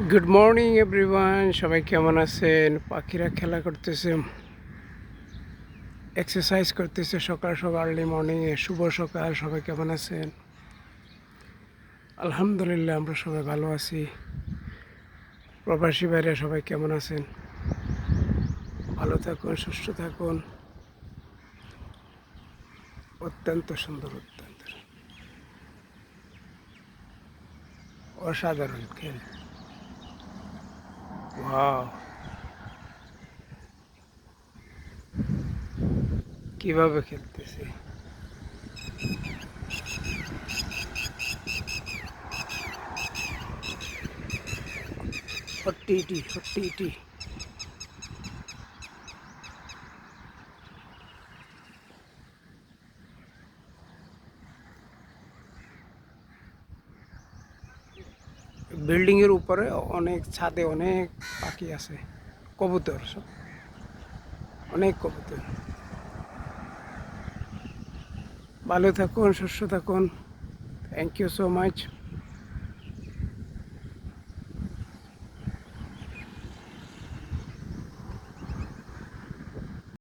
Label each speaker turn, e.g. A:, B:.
A: Good morning everyone, সবাই কেমন আছেন? পাখিরা খেলা করতেছে, এক্সারসাইজ করতেছে সকাল সকাল আর্লি মর্নিংয়ে। শুভ সকাল, সবাই কেমন আছেন? আলহামদুলিল্লাহ, আমরা সবাই ভালো আছি। প্রবাসী বাইরে সবাই কেমন আছেন? ভালো থাকুন, সুস্থ থাকুন। অত্যন্ত সুন্দর, অত্যন্ত অসাধারণ খেল। ওয়াও, কিভাবে খেলতেছে! হট্টি ইটি, হট্টি ইটি। বিল্ডিংয়ের উপরে অনেক, ছাদে অনেক পাখি আছে, কবুতর সব, অনেক কবুতর। ভালো থাকুন, সুস্থ থাকুন। Thank you so much.